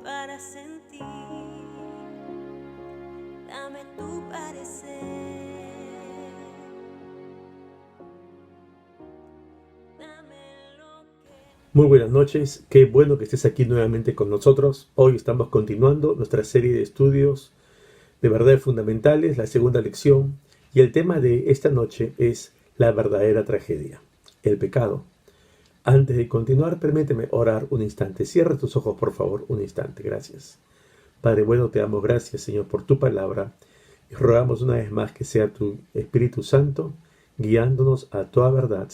para sentir. Dame tu parecer. Dame lo que... Muy buenas noches, qué bueno que estés aquí nuevamente con nosotros. Hoy estamos continuando nuestra serie de estudios de verdades fundamentales, la segunda lección, y el tema de esta noche es la verdadera tragedia, el pecado. Antes de continuar, permíteme orar un instante. Cierra tus ojos, por favor, un instante. Gracias. Padre bueno, te damos gracias, Señor, por tu palabra. Y rogamos una vez más que sea tu Espíritu Santo guiándonos a toda verdad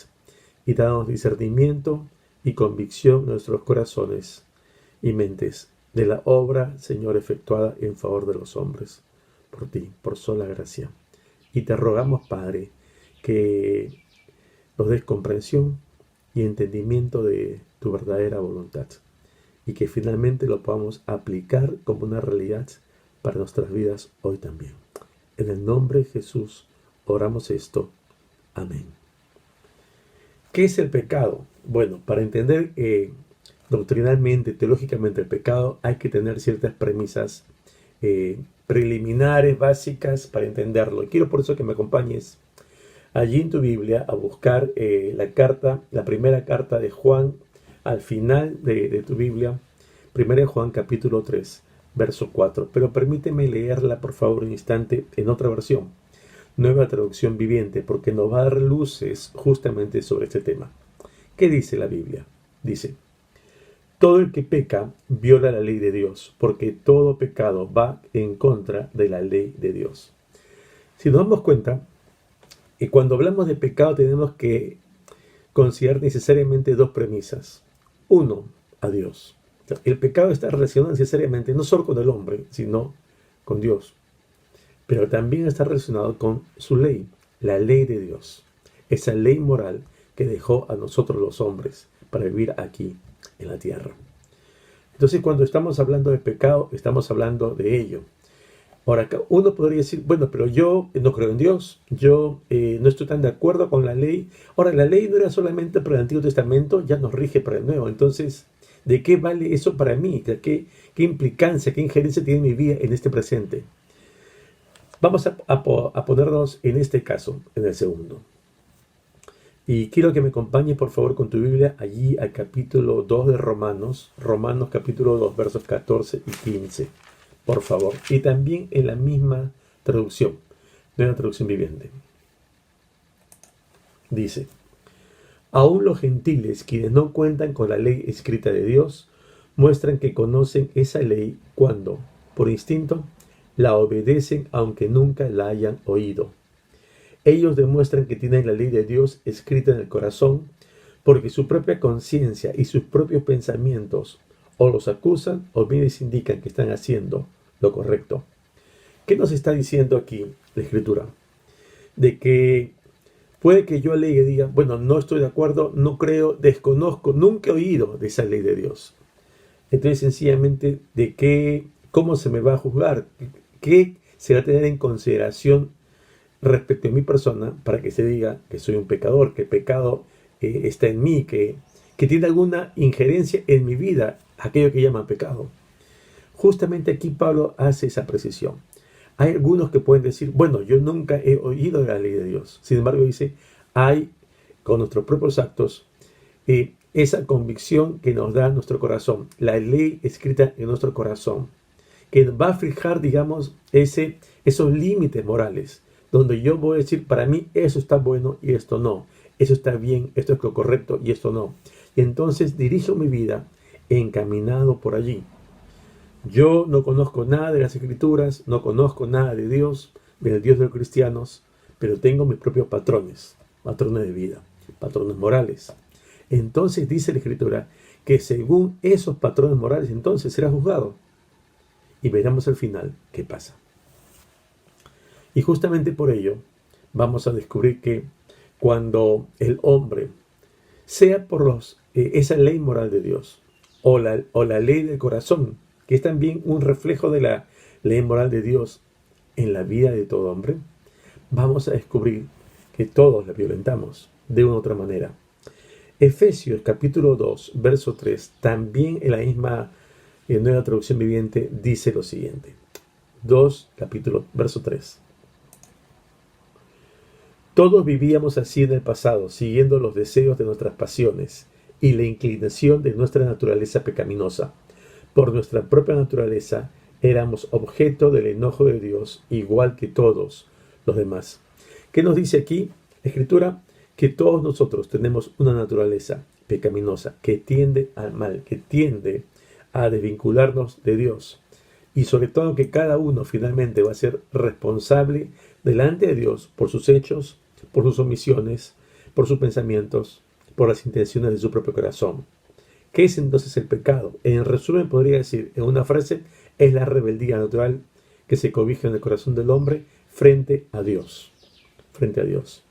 y dándonos discernimiento y convicción en nuestros corazones y mentes de la obra, Señor, efectuada en favor de los hombres, por ti, por sola gracia. Y te rogamos, Padre, que nos des comprensión y entendimiento de tu verdadera voluntad y que finalmente lo podamos aplicar como una realidad para nuestras vidas hoy también. En el nombre de Jesús oramos esto. Amén. ¿Qué es el pecado? Bueno, para entender doctrinalmente, teológicamente el pecado, hay que tener ciertas premisas preliminares, básicas, para entenderlo. Y quiero por eso que me acompañes allí en tu Biblia a buscar la primera carta de Juan, al final de tu Biblia, 1 Juan capítulo 3, verso 4. Pero permíteme leerla, por favor, un instante en otra versión. Nueva traducción viviente, porque nos va a dar luces justamente sobre este tema. ¿Qué dice la Biblia? Dice: todo el que peca viola la ley de Dios, porque todo pecado va en contra de la ley de Dios. Si nos damos cuenta, cuando hablamos de pecado tenemos que considerar necesariamente dos premisas. Uno, a Dios. El pecado está relacionado necesariamente no solo con el hombre, sino con Dios. Pero también está relacionado con su ley, la ley de Dios. Esa ley moral que dejó a nosotros los hombres para vivir aquí en la tierra. Entonces, cuando estamos hablando de pecado, estamos hablando de ello. Ahora, uno podría decir, bueno, pero yo no creo en Dios, yo no estoy tan de acuerdo con la ley. Ahora, la ley no era solamente para el Antiguo Testamento, ya nos rige para el Nuevo. Entonces, ¿de qué vale eso para mí? ¿Qué implicancia, qué injerencia tiene mi vida en este presente? Vamos a ponernos en este caso, en el segundo. Y quiero que me acompañes, por favor, con tu Biblia allí al capítulo 2 de Romanos. Romanos capítulo 2, versos 14 y 15. Por favor. Y también en la misma traducción, Nueva traducción viviente. Dice: aún los gentiles, quienes no cuentan con la ley escrita de Dios, muestran que conocen esa ley cuando, por instinto, la obedecen aunque nunca la hayan oído. Ellos demuestran que tienen la ley de Dios escrita en el corazón porque su propia conciencia y sus propios pensamientos o los acusan o bien les indican que están haciendo lo correcto. ¿Qué nos está diciendo aquí la Escritura? De que puede que yo lea y diga, bueno, no estoy de acuerdo, no creo, desconozco, nunca he oído de esa ley de Dios. Entonces, sencillamente, ¿cómo se me va a juzgar? ¿Qué se va a tener en consideración respecto a mi persona para que se diga que soy un pecador, que el pecado está en mí, que tiene alguna injerencia en mi vida, aquello que llaman pecado? Justamente aquí Pablo hace esa precisión. Hay algunos que pueden decir, bueno, yo nunca he oído de la ley de Dios. Sin embargo, dice, hay con nuestros propios actos esa convicción que nos da nuestro corazón, la ley escrita en nuestro corazón, que va a fijar, digamos, esos límites morales, donde yo voy a decir, para mí eso está bueno y esto no, eso está bien, esto es lo correcto y esto no. Y entonces dirijo mi vida encaminado por allí. Yo no conozco nada de las Escrituras, no conozco nada de Dios, del Dios de los cristianos, pero tengo mis propios patrones de vida, patrones morales. Entonces dice la Escritura que según esos patrones morales, entonces será juzgado. Y veremos al final qué pasa. Y justamente por ello vamos a descubrir que cuando el hombre, sea por esa ley moral de Dios o la ley del corazón, que es también un reflejo de la ley moral de Dios en la vida de todo hombre, vamos a descubrir que todos la violentamos de una u otra manera. Efesios capítulo 2, verso 3, también en la misma en Nueva Traducción Viviente, dice lo siguiente. Verso 3. Todos vivíamos así en el pasado, siguiendo los deseos de nuestras pasiones y la inclinación de nuestra naturaleza pecaminosa. Por nuestra propia naturaleza éramos objeto del enojo de Dios, igual que todos los demás. ¿Qué nos dice aquí la Escritura? Que todos nosotros tenemos una naturaleza pecaminosa que tiende al mal, que tiende a desvincularnos de Dios. Y sobre todo que cada uno finalmente va a ser responsable delante de Dios por sus hechos, por sus omisiones, por sus pensamientos, por las intenciones de su propio corazón. ¿Qué es entonces el pecado? En resumen, podría decir, en una frase, es la rebeldía natural que se cobija en el corazón del hombre frente a Dios. Frente a Dios.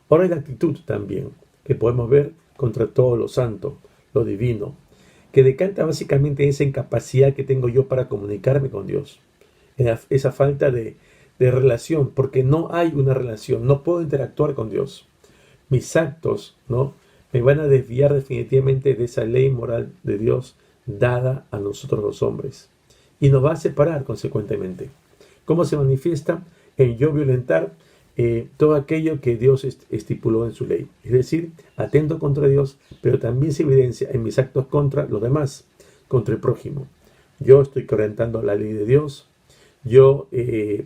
Ahora hay la actitud también, que podemos ver contra todo lo santo, lo divino, que decanta básicamente esa incapacidad que tengo yo para comunicarme con Dios. Esa falta de relación, porque no hay una relación, no puedo interactuar con Dios. Mis actos, ¿no?, me van a desviar definitivamente de esa ley moral de Dios dada a nosotros los hombres. Y nos va a separar consecuentemente. ¿Cómo se manifiesta? En yo violentar todo aquello que Dios estipuló en su ley. Es decir, atento contra Dios, pero también se evidencia en mis actos contra los demás, contra el prójimo. Yo estoy quebrantando la ley de Dios. Yo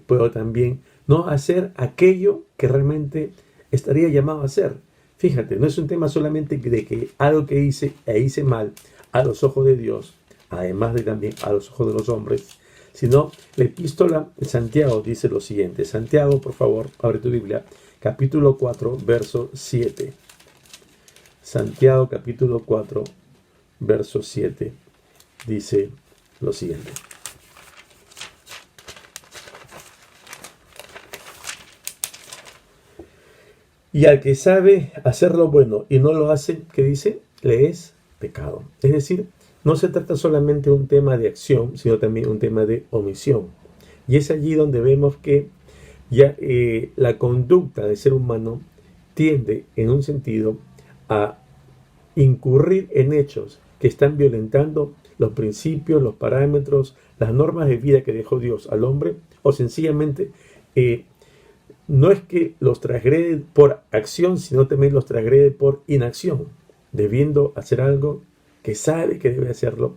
puedo también no hacer aquello que realmente estaría llamado a hacer. Fíjate, no es un tema solamente de que algo que hice e hice mal a los ojos de Dios, además de también a los ojos de los hombres, sino la epístola de Santiago dice lo siguiente. Santiago, por favor, abre tu Biblia, capítulo 4, verso 7. Santiago, capítulo 4, verso 7, dice lo siguiente. Y al que sabe hacer lo bueno y no lo hace, ¿qué dice? Le es pecado. Es decir, no se trata solamente de un tema de acción, sino también un tema de omisión. Y es allí donde vemos que ya la conducta del ser humano tiende, en un sentido, a incurrir en hechos que están violentando los principios, los parámetros, las normas de vida que dejó Dios al hombre, o sencillamente no es que los transgrede por acción, sino también los transgrede por inacción, debiendo hacer algo que sabe que debe hacerlo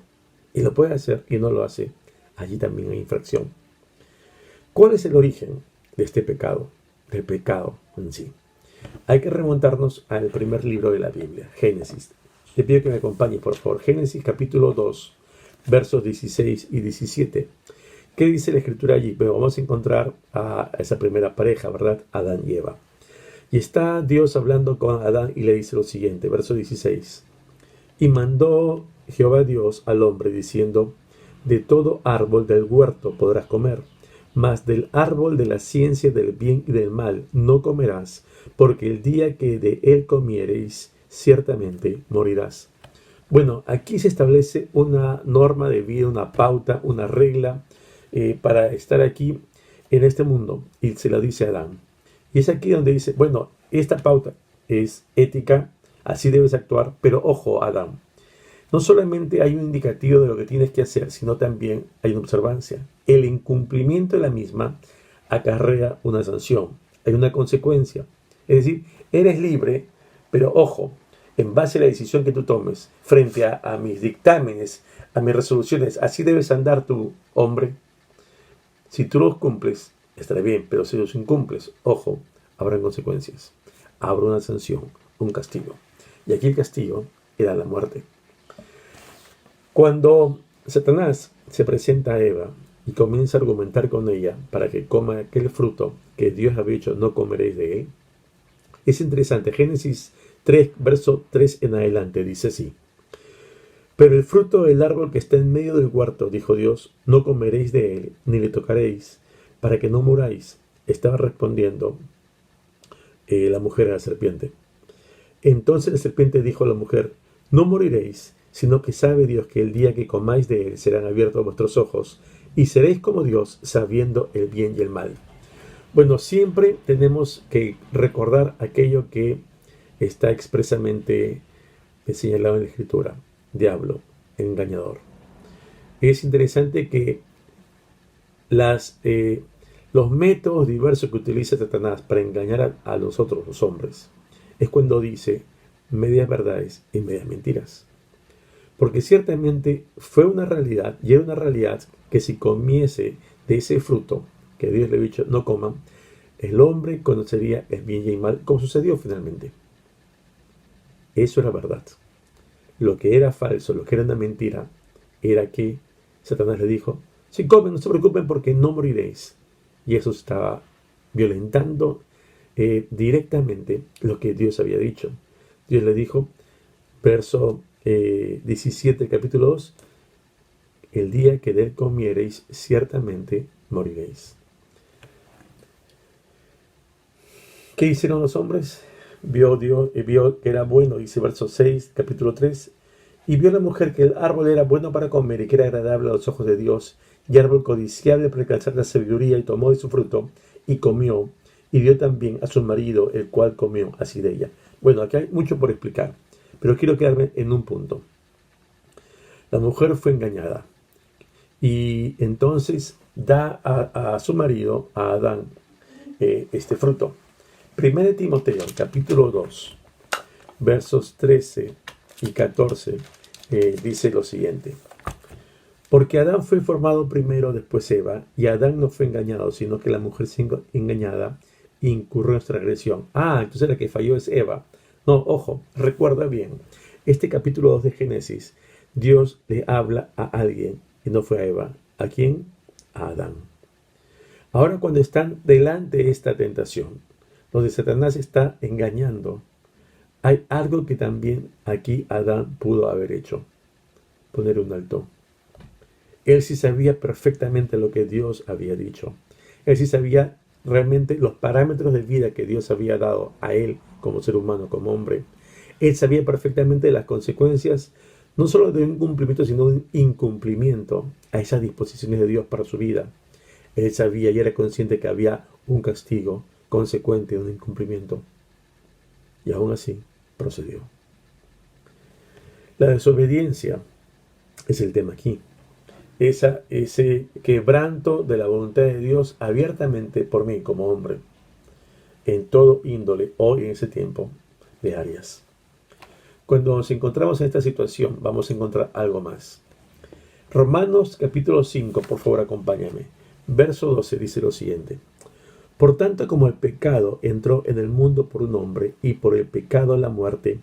y lo puede hacer y no lo hace. Allí también hay infracción. ¿Cuál es el origen de este pecado? Del pecado en sí. Hay que remontarnos al primer libro de la Biblia, Génesis. Te pido que me acompañe, por favor. Génesis capítulo 2, versos 16 y 17. ¿Qué dice la Escritura allí? Bueno, vamos a encontrar a esa primera pareja, ¿verdad? Adán y Eva. Y está Dios hablando con Adán y le dice lo siguiente, verso 16. Y mandó Jehová Dios al hombre diciendo, de todo árbol del huerto podrás comer, mas del árbol de la ciencia del bien y del mal no comerás, porque el día que de él comiereis, ciertamente morirás. Bueno, aquí se establece una norma de vida, una pauta, una regla, para estar aquí en este mundo, y se lo dice a Adán. Y es aquí donde dice, bueno, esta pauta es ética, así debes actuar, pero ojo, Adán, no solamente hay un indicativo de lo que tienes que hacer, sino también hay una observancia. El incumplimiento de la misma acarrea una sanción, hay una consecuencia. Es decir, eres libre, pero ojo, en base a la decisión que tú tomes, frente a mis dictámenes, a mis resoluciones, así debes andar tú, hombre. Si tú los cumples, estará bien, pero si los incumples, ojo, habrán consecuencias. Habrá una sanción, un castigo. Y aquí el castigo era la muerte. Cuando Satanás se presenta a Eva y comienza a argumentar con ella para que coma aquel fruto que Dios había dicho, no comeréis de él, es interesante. Génesis 3, verso 3 en adelante, dice así. Pero el fruto del árbol que está en medio del huerto, dijo Dios, no comeréis de él, ni le tocaréis, para que no muráis. Estaba respondiendo la mujer a la serpiente. Entonces la serpiente dijo a la mujer, no moriréis, sino que sabe Dios que el día que comáis de él serán abiertos vuestros ojos, y seréis como Dios, sabiendo el bien y el mal. Bueno, siempre tenemos que recordar aquello que está expresamente señalado en la Escritura. Diablo, engañador. Es interesante que los métodos diversos que utiliza Satanás para engañar a los otros, los hombres, es cuando dice medias verdades y medias mentiras. Porque ciertamente fue una realidad, y era una realidad que si comiese de ese fruto que Dios le ha dicho no coman, el hombre conocería el bien y el mal, como sucedió finalmente. Eso era verdad. Lo que era falso, lo que era una mentira, era que Satanás le dijo, si comen, no se preocupen porque no moriréis. Y eso estaba violentando directamente lo que Dios había dicho. Dios le dijo, verso 17, capítulo 2, el día que de él comiereis, ciertamente moriréis. ¿Qué hicieron los hombres? Vio que era bueno, dice verso 6, capítulo 3, y vio la mujer que el árbol era bueno para comer y que era agradable a los ojos de Dios, y árbol codiciable para alcanzar la sabiduría, y tomó de su fruto, y comió, y dio también a su marido, el cual comió así de ella. Bueno, aquí hay mucho por explicar, pero quiero quedarme en un punto. La mujer fue engañada, y entonces da a su marido, a Adán, este fruto. 1 Timoteo, capítulo 2, versos 13 y 14, dice lo siguiente. Porque Adán fue formado primero, después Eva, y Adán no fue engañado, sino que la mujer siendo engañada incurrió en nuestra agresión. Entonces la que falló es Eva. No, ojo, recuerda bien, este capítulo 2 de Génesis, Dios le habla a alguien, y no fue a Eva. ¿A quién? A Adán. Ahora cuando están delante de esta tentación, donde Satanás está engañando, hay algo que también aquí Adán pudo haber hecho, poner un alto. Él sí sabía perfectamente lo que Dios había dicho. Él sí sabía realmente los parámetros de vida que Dios había dado a él como ser humano, como hombre. Él sabía perfectamente las consecuencias, no solo de un cumplimiento, sino de un incumplimiento a esas disposiciones de Dios para su vida. Él sabía y era consciente que había un castigo consecuente de un incumplimiento. Y aún así procedió. La desobediencia es el tema aquí. Ese quebranto de la voluntad de Dios abiertamente por mí como hombre, en todo índole, hoy en ese tiempo de áreas. Cuando nos encontramos en esta situación, vamos a encontrar algo más. Romanos capítulo 5, por favor acompáñame. Verso 12 dice lo siguiente. Por tanto, como el pecado entró en el mundo por un hombre, y por el pecado la muerte,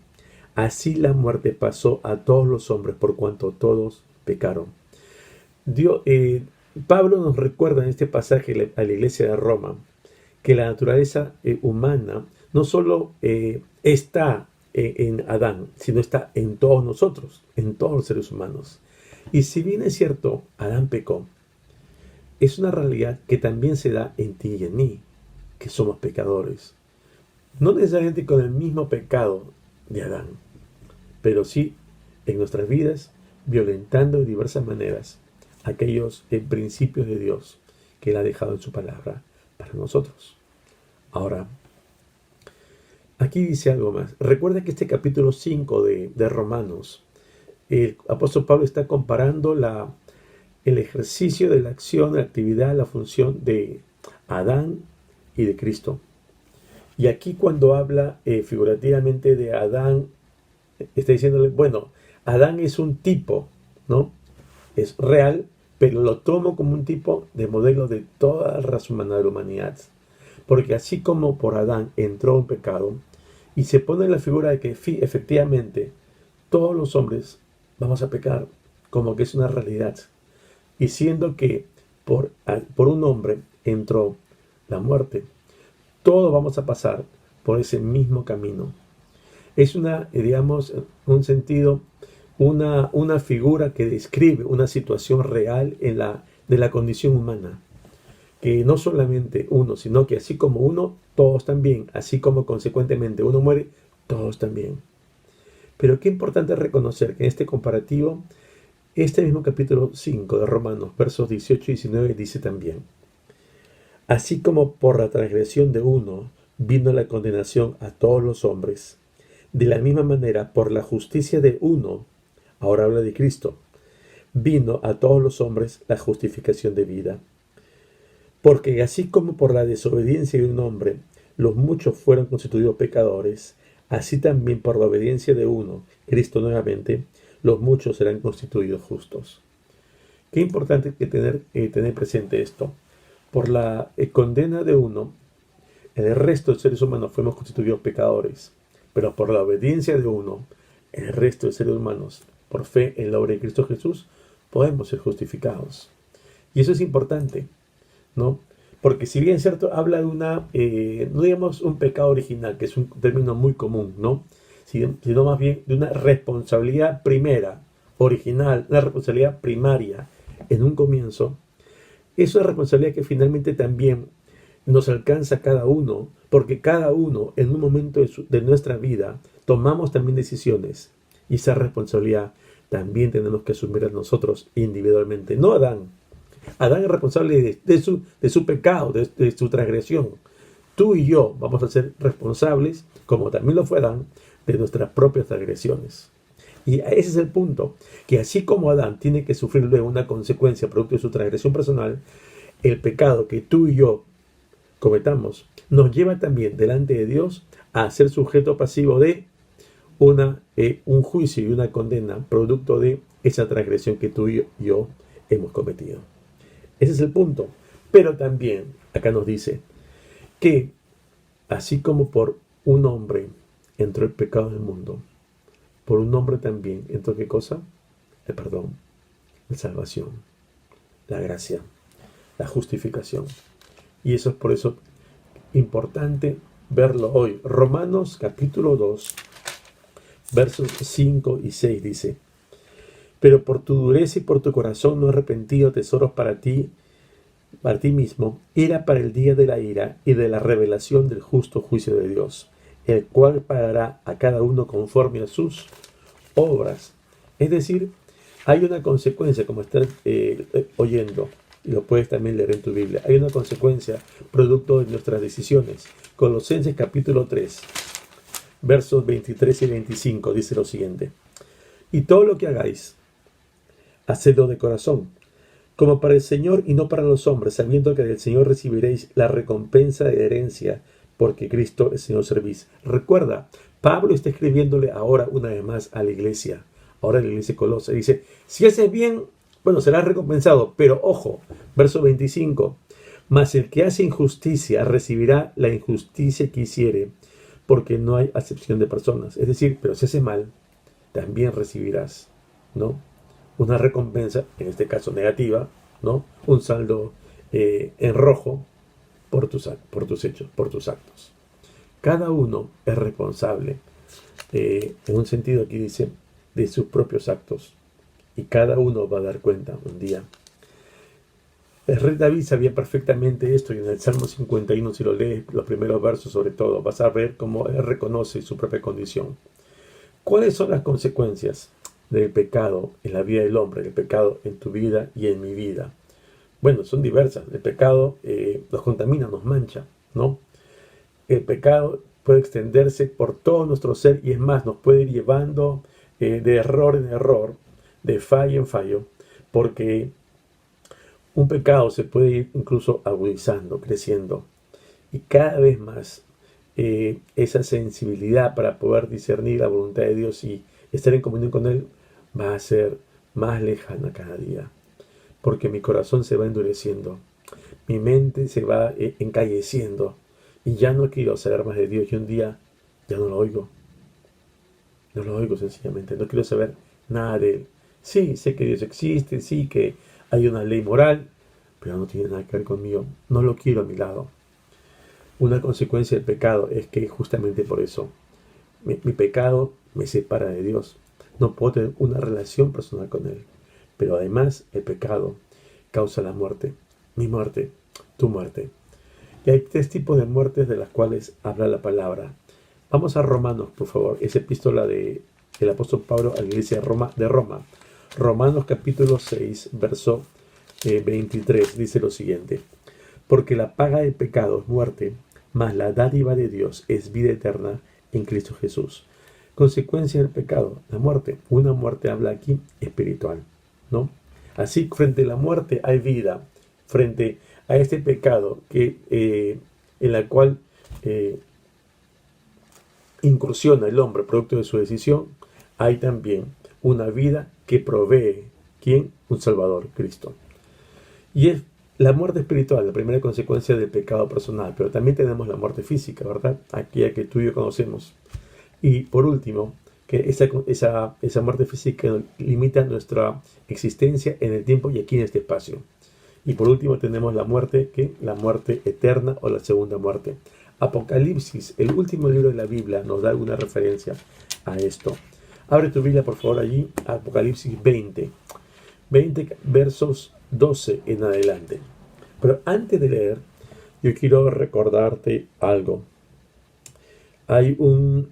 así la muerte pasó a todos los hombres por cuanto todos pecaron. Pablo nos recuerda en este pasaje a la iglesia de Roma que la naturaleza humana no solo está en Adán, sino está en todos nosotros, en todos los seres humanos. Y si bien es cierto, Adán pecó, es una realidad que también se da en ti y en mí, que somos pecadores. No necesariamente con el mismo pecado de Adán, pero sí en nuestras vidas, violentando de diversas maneras aquellos principios de Dios que Él ha dejado en su palabra para nosotros. Ahora, aquí dice algo más. Recuerda que este capítulo 5 de Romanos, el apóstol Pablo está comparando el ejercicio de la acción, la actividad, la función de Adán y de Cristo. Y aquí cuando habla figurativamente de Adán, está diciéndole, bueno, Adán es un tipo, ¿no? Es real, pero lo tomo como un tipo de modelo de toda la raza humana de la humanidad. Porque así como por Adán entró un pecado, y se pone la figura de que efectivamente todos los hombres vamos a pecar, como que es una realidad. Y siendo que por un hombre entró la muerte, todos vamos a pasar por ese mismo camino. Es un sentido, una figura que describe una situación real de la condición humana. Que no solamente uno, sino que así como uno, todos también. Así como consecuentemente uno muere, todos también. Pero qué importante reconocer que en este comparativo, este mismo capítulo 5 de Romanos, versos 18 y 19, dice también: así como por la transgresión de uno vino la condenación a todos los hombres, de la misma manera por la justicia de uno, ahora habla de Cristo, vino a todos los hombres la justificación de vida. Porque así como por la desobediencia de un hombre los muchos fueron constituidos pecadores, así también por la obediencia de uno, Cristo nuevamente, los muchos serán constituidos justos. Qué importante que tener presente esto. Por la condena de uno, el resto de seres humanos fuimos constituidos pecadores, pero por la obediencia de uno, el resto de seres humanos, por fe en la obra de Cristo Jesús, podemos ser justificados. Y eso es importante, ¿no? Porque si bien es cierto, habla de no digamos un pecado original, que es un término muy común, ¿no? Sino más bien de una responsabilidad primera, original, una responsabilidad primaria en un comienzo. Es una responsabilidad que finalmente también nos alcanza a cada uno, porque cada uno en un momento de nuestra vida tomamos también decisiones, y esa responsabilidad también tenemos que asumir nosotros individualmente, no Adán. Adán es responsable de su pecado, de su transgresión. Tú y yo vamos a ser responsables, como también lo fue Adán, de nuestras propias transgresiones. Y ese es el punto, que así como Adán tiene que sufrir luego una consecuencia producto de su transgresión personal, el pecado que tú y yo cometamos nos lleva también delante de Dios a ser sujeto pasivo de un juicio y una condena producto de esa transgresión que tú y yo hemos cometido. Ese es el punto. Pero también acá nos dice que así como por un hombre entró el pecado en el mundo, por un hombre también entró ¿qué cosa? El perdón, la salvación, la gracia, la justificación. Y eso es por eso importante verlo hoy. Romanos capítulo 2, versos 5 y 6 dice: pero por tu dureza y por tu corazón no arrepentido tesoros para ti mismo, era para el día de la ira y de la revelación del justo juicio de Dios, el cual pagará a cada uno conforme a sus obras. Es decir, hay una consecuencia, como estás oyendo, y lo puedes también leer en tu Biblia, hay una consecuencia producto de nuestras decisiones. Colosenses capítulo 3, versos 23 y 25 dice lo siguiente: y todo lo que hagáis, hacedlo de corazón, como para el Señor y no para los hombres, sabiendo que del Señor recibiréis la recompensa de herencia, porque Cristo el Señor servís. Recuerda, Pablo está escribiéndole ahora una vez más a la iglesia, ahora a la iglesia de Colosas. Dice, si haces bien, bueno, serás recompensado, pero ojo, verso 25, mas el que hace injusticia recibirá la injusticia que hiciere, porque no hay acepción de personas. Es decir, pero si haces mal, también recibirás, ¿no?, una recompensa, en este caso negativa, ¿no?, un saldo en rojo por tus hechos, por tus actos. Cada uno es responsable, en un sentido aquí dice, de sus propios actos, y cada uno va a dar cuenta un día. El rey David sabía perfectamente esto, y en el Salmo 51, si lo lees, los primeros versos sobre todo, vas a ver cómo él reconoce su propia condición. ¿Cuáles son las consecuencias del pecado en la vida del hombre, el pecado en tu vida y en mi vida? Bueno, son diversas. El pecado nos contamina, nos mancha, ¿no? El pecado puede extenderse por todo nuestro ser y es más, nos puede ir llevando de error en error, de fallo en fallo, porque un pecado se puede ir incluso agudizando, creciendo, y cada vez más esa sensibilidad para poder discernir la voluntad de Dios y estar en comunión con Él va a ser más lejana cada día, porque mi corazón se va endureciendo, mi mente se va encalleciendo, y ya no quiero saber más de Dios, y un día ya no lo oigo sencillamente, no quiero saber nada de Él. Sí, sé que Dios existe, sí que hay una ley moral, pero no tiene nada que ver conmigo, no lo quiero a mi lado. Una consecuencia del pecado es que justamente por eso mi pecado me separa de Dios. No puedo tener una relación personal con Él. Pero además el pecado causa la muerte. Mi muerte, tu muerte. Y hay 3 tipos de muertes de las cuales habla la palabra. Vamos a Romanos, por favor. Esa epístola del apóstol Pablo a la iglesia de Roma. Romanos capítulo 6, verso 23. Dice lo siguiente: porque la paga del pecado es muerte, mas la dádiva de Dios es vida eterna en Cristo Jesús. Consecuencia del pecado, la muerte. Una muerte habla aquí espiritual, ¿no? Así, frente a la muerte hay vida, frente a este pecado en la cual incursiona el hombre producto de su decisión, hay también una vida que provee, ¿quién? Un Salvador, Cristo. Y es la muerte espiritual, la primera consecuencia del pecado personal, pero también tenemos la muerte física, ¿verdad? Aquella que tú y yo conocemos. Y por último, que esa muerte física limita nuestra existencia en el tiempo y aquí en este espacio. Y por último tenemos la muerte, que la muerte eterna o la segunda muerte. Apocalipsis, el último libro de la Biblia, nos da alguna referencia a esto. Abre tu Biblia, por favor, allí, Apocalipsis 20 versos 12 en adelante. Pero antes de leer, yo quiero recordarte algo. Hay un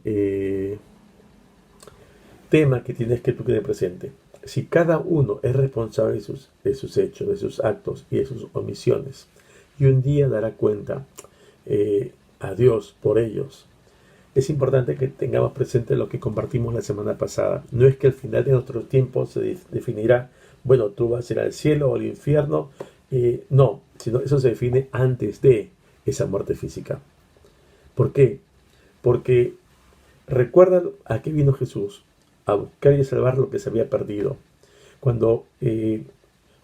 tema que tienes que tú tener presente. Si cada uno es responsable de sus hechos, de sus actos y de sus omisiones, y un día dará cuenta a Dios por ellos, es importante que tengamos presente lo que compartimos la semana pasada. No es que al final de nuestros tiempos se definirá, bueno, tú vas a ir al cielo o al infierno. No, sino eso se define antes de esa muerte física. ¿Por qué? Porque recuerda a qué vino Jesús, a buscar y a salvar lo que se había perdido. Cuando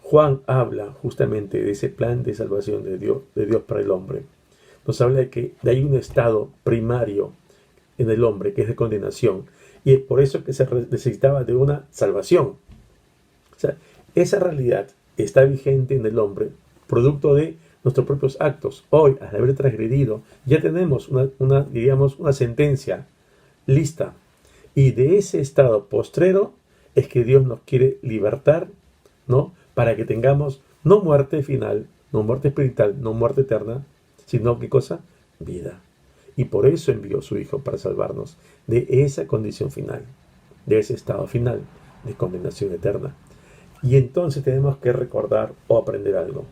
Juan habla justamente de ese plan de salvación de Dios para el hombre, nos habla de que hay un estado primario en el hombre que es de condenación, y es por eso que se necesitaba de una salvación. O sea, esa realidad está vigente en el hombre, producto de nuestros propios actos. Hoy, al haber transgredido, ya tenemos una sentencia lista. Y de ese estado postrero es que Dios nos quiere libertar, ¿no? Para que tengamos no muerte final, no muerte espiritual, no muerte eterna, sino ¿qué cosa? Vida. Y por eso envió a su Hijo para salvarnos de esa condición final, de ese estado final de condenación eterna. Y entonces tenemos que recordar o aprender algo.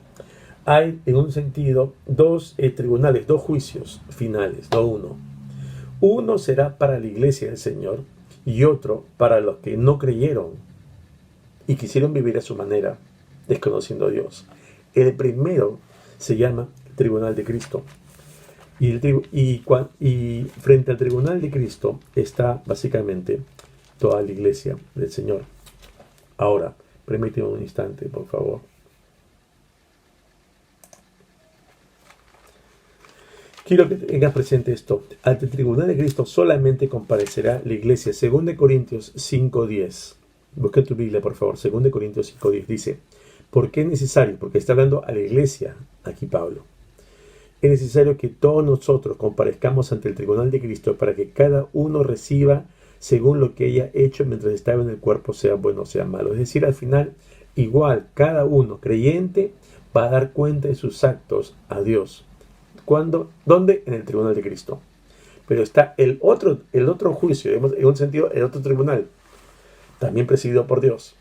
Hay, en un sentido, dos tribunales, dos juicios finales, no uno. Uno será para la iglesia del Señor y otro para los que no creyeron y quisieron vivir a su manera, desconociendo a Dios. El primero se llama Tribunal de Cristo. Y frente al Tribunal de Cristo está básicamente toda la iglesia del Señor. Ahora, permíteme un instante, por favor. Quiero que tengas presente esto. Ante el Tribunal de Cristo solamente comparecerá la iglesia. 2 Corintios 5:10. Busca tu Biblia, por favor. 2 Corintios 5:10 dice: ¿por qué es necesario? Porque está hablando a la iglesia, aquí Pablo. Es necesario que todos nosotros comparezcamos ante el Tribunal de Cristo para que cada uno reciba según lo que haya hecho mientras estaba en el cuerpo, sea bueno o sea malo. Es decir, al final, igual, cada uno creyente va a dar cuenta de sus actos a Dios. ¿Cuándo? ¿Dónde? En el Tribunal de Cristo. Pero está el otro juicio, digamos, en un sentido, el otro tribunal, también presidido por Dios.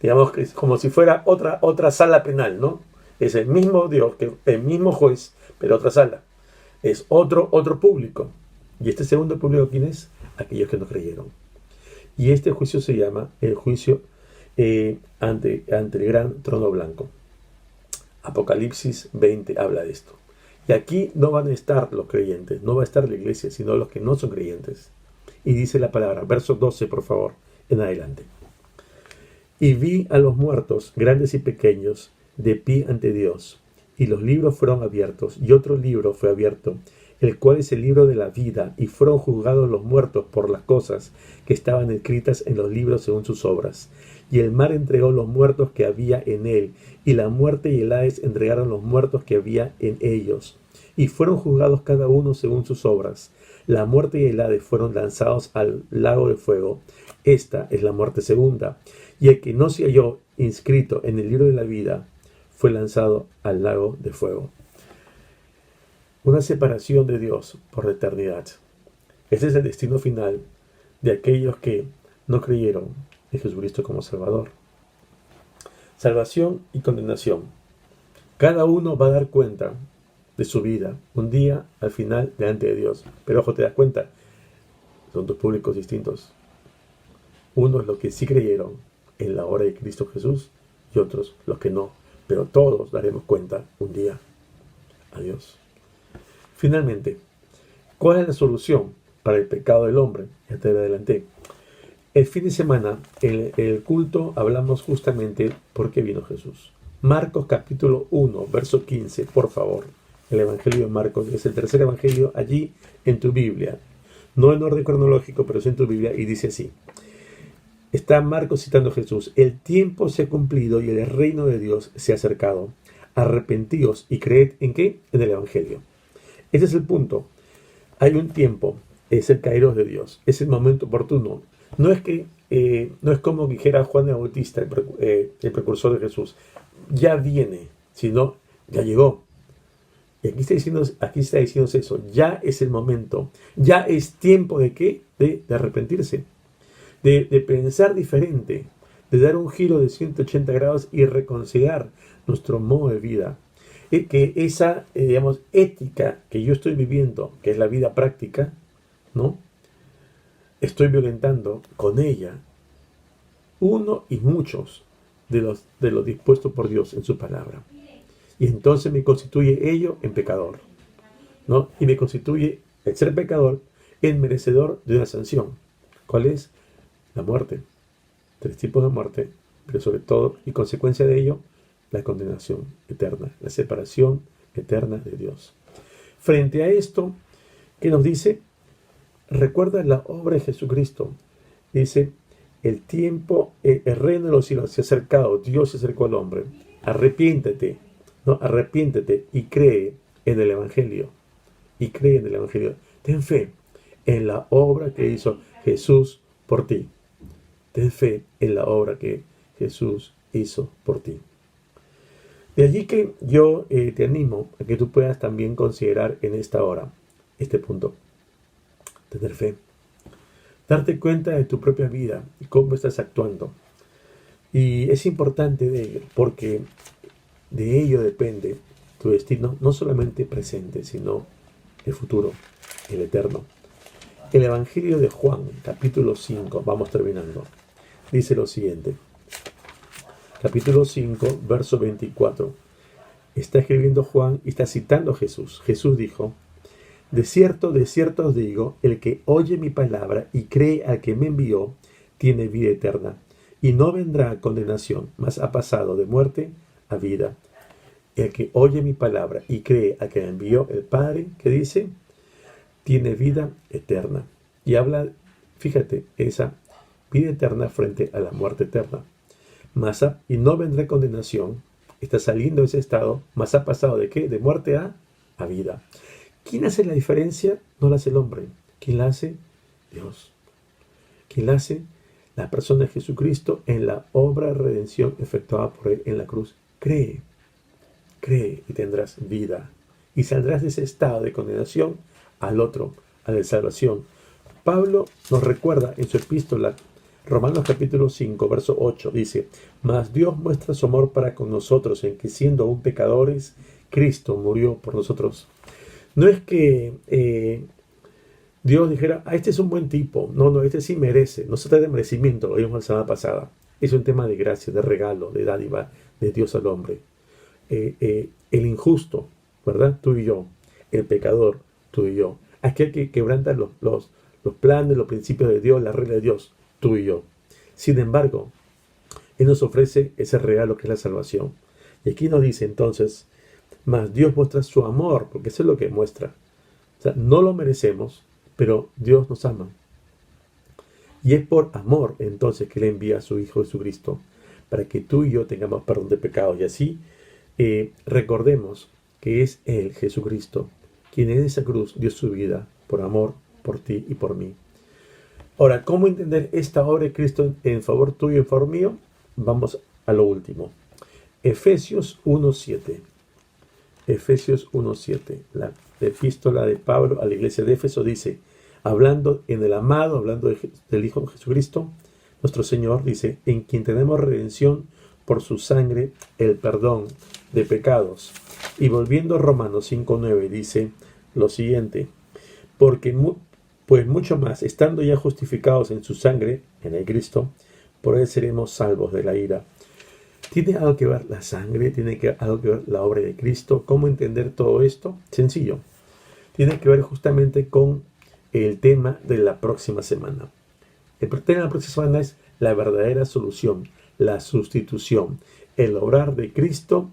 Digamos que es como si fuera otra sala penal, ¿no? Es el mismo Dios, el mismo juez, pero otra sala. Es otro público. Y este segundo público, ¿quién es? Aquellos que no creyeron. Y este juicio se llama el juicio ante el gran trono blanco. Apocalipsis 20 habla de esto. Y aquí no van a estar los creyentes, no va a estar la iglesia, sino los que no son creyentes. Y dice la palabra, verso 12, por favor, en adelante. Y vi a los muertos, grandes y pequeños, de pie ante Dios. Y los libros fueron abiertos, y otro libro fue abierto, el cual es el libro de la vida, y fueron juzgados los muertos por las cosas que estaban escritas en los libros según sus obras. Y el mar entregó los muertos que había en él, y la muerte y el Hades entregaron los muertos que había en ellos. Y fueron juzgados cada uno según sus obras. La muerte y el Hades fueron lanzados al lago de fuego. Esta es la muerte segunda. Y el que no se halló inscrito en el libro de la vida fue lanzado al lago de fuego. Una separación de Dios por la eternidad. Ese es el destino final de aquellos que no creyeron en Jesucristo como Salvador. Salvación y condenación. Cada uno va a dar cuenta de su vida un día al final delante de Dios. Pero ojo, te das cuenta, son dos públicos distintos. Uno es los que sí creyeron en la obra de Cristo Jesús y otros los que no, pero todos daremos cuenta un día a Dios. Finalmente, ¿cuál es la solución para el pecado del hombre? Ya te adelanté. El fin de semana, en el culto, hablamos justamente por qué vino Jesús. Marcos capítulo 1, verso 15, por favor. El Evangelio de Marcos es el tercer Evangelio allí en tu Biblia. No en orden cronológico, pero es en tu Biblia y dice así. Está Marcos citando a Jesús. El tiempo se ha cumplido y el reino de Dios se ha acercado. Arrepentíos y creed ¿en qué? En el Evangelio. Ese es el punto. Hay un tiempo, es el kairos de Dios, es el momento oportuno. No es como dijera Juan el Bautista, el precursor de Jesús, ya viene, sino ya llegó. Y aquí está diciendo eso, ya es el momento, ya es tiempo de ¿qué? De arrepentirse, de pensar diferente, de dar un giro de 180 grados y reconsiderar nuestro modo de vida. Que esa, ética que yo estoy viviendo, que es la vida práctica, ¿no? Estoy violentando con ella uno y muchos de los dispuestos por Dios en su palabra. Y entonces me constituye ello en pecador, ¿no? Y me constituye el ser pecador en merecedor de una sanción. ¿Cuál es? La muerte. 3 tipos de muerte, pero sobre todo, y consecuencia de ello, la condenación eterna, la separación eterna de Dios. Frente a esto, ¿qué nos dice? Recuerda la obra de Jesucristo. Dice, el tiempo, el reino de los cielos se ha acercado, Dios se acercó al hombre. Arrepiéntete, ¿no? Arrepiéntete y cree en el Evangelio. Y cree en el Evangelio. Ten fe en la obra que hizo Jesús por ti. Ten fe en la obra que Jesús hizo por ti. De allí que yo te animo a que tú puedas también considerar en esta hora este punto. Tener fe. Darte cuenta de tu propia vida y cómo estás actuando. Y es importante de ello, porque de ello depende tu destino, no solamente presente, sino el futuro, el eterno. El Evangelio de Juan, capítulo 5, vamos terminando, dice lo siguiente. Capítulo 5, verso 24. Está escribiendo Juan y está citando a Jesús. Jesús dijo, de cierto os digo, el que oye mi palabra y cree al que me envió, tiene vida eterna, y no vendrá a condenación, mas ha pasado de muerte a vida. El que oye mi palabra y cree al que me envió, el Padre, ¿qué dice? Tiene vida eterna. Y habla, fíjate, esa vida eterna frente a la muerte eterna. Y no vendrá condenación, está saliendo de ese estado, mas ha pasado ¿de qué? De muerte a vida. ¿Quién hace la diferencia? No la hace el hombre. ¿Quién la hace? Dios. ¿Quién la hace? La persona de Jesucristo en la obra de redención efectuada por Él en la cruz. Cree y tendrás vida. Y saldrás de ese estado de condenación al otro, a la salvación. Pablo nos recuerda en su epístola, Romanos capítulo 5, verso 8, dice, mas Dios muestra su amor para con nosotros en que siendo aún pecadores, Cristo murió por nosotros. No es que Dios dijera, este es un buen tipo. No, este sí merece. No se trata de merecimiento, lo vimos la semana pasada. Es un tema de gracia, de regalo, de dádiva de Dios al hombre. El injusto, ¿verdad? Tú y yo. El pecador, tú y yo. Aquel que quebranta los planes, los principios de Dios, la regla de Dios, tú y yo. Sin embargo, Él nos ofrece ese regalo que es la salvación. Y aquí nos dice entonces, mas Dios muestra su amor, porque eso es lo que muestra. O sea, no lo merecemos, pero Dios nos ama. Y es por amor entonces que le envía a su Hijo Jesucristo, para que tú y yo tengamos perdón de pecados. Y así recordemos que es Él, Jesucristo, quien en esa cruz dio su vida por amor, por ti y por mí. Ahora, ¿cómo entender esta obra de Cristo en favor tuyo y en favor mío? Vamos a lo último. Efesios 1:7. Efesios 1:7. La epístola de Pablo a la iglesia de Éfeso dice, hablando en el amado, hablando del Hijo de Jesucristo, nuestro Señor dice, en quien tenemos redención por su sangre, el perdón de pecados. Y volviendo a Romanos 5:9 dice lo siguiente, porque pues mucho más, estando ya justificados en su sangre, en el Cristo, por él seremos salvos de la ira. ¿Tiene algo que ver la sangre? ¿Tiene algo que ver la obra de Cristo? ¿Cómo entender todo esto? Sencillo. Tiene que ver justamente con el tema de la próxima semana. El tema de la próxima semana es la verdadera solución, la sustitución, el obrar de Cristo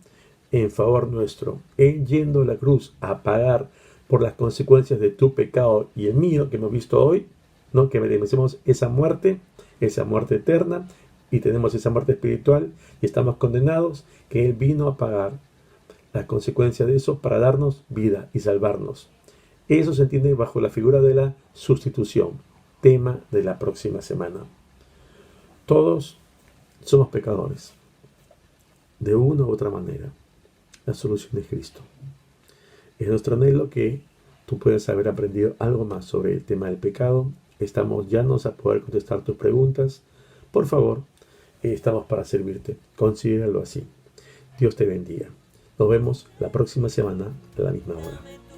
en favor nuestro. Él yendo a la cruz a pagar por las consecuencias de tu pecado y el mío, que hemos visto hoy, ¿no? Que merecemos esa muerte eterna, y tenemos esa muerte espiritual y estamos condenados, que Él vino a pagar las consecuencias de eso para darnos vida y salvarnos. Eso se entiende bajo la figura de la sustitución, tema de la próxima semana. Todos somos pecadores, de una u otra manera. La solución es Cristo. Es nuestro anhelo que tú puedas haber aprendido algo más sobre el tema del pecado. Estamos llanos a poder contestar tus preguntas. Por favor, estamos para servirte. Considéralo así. Dios te bendiga. Nos vemos la próxima semana a la misma hora.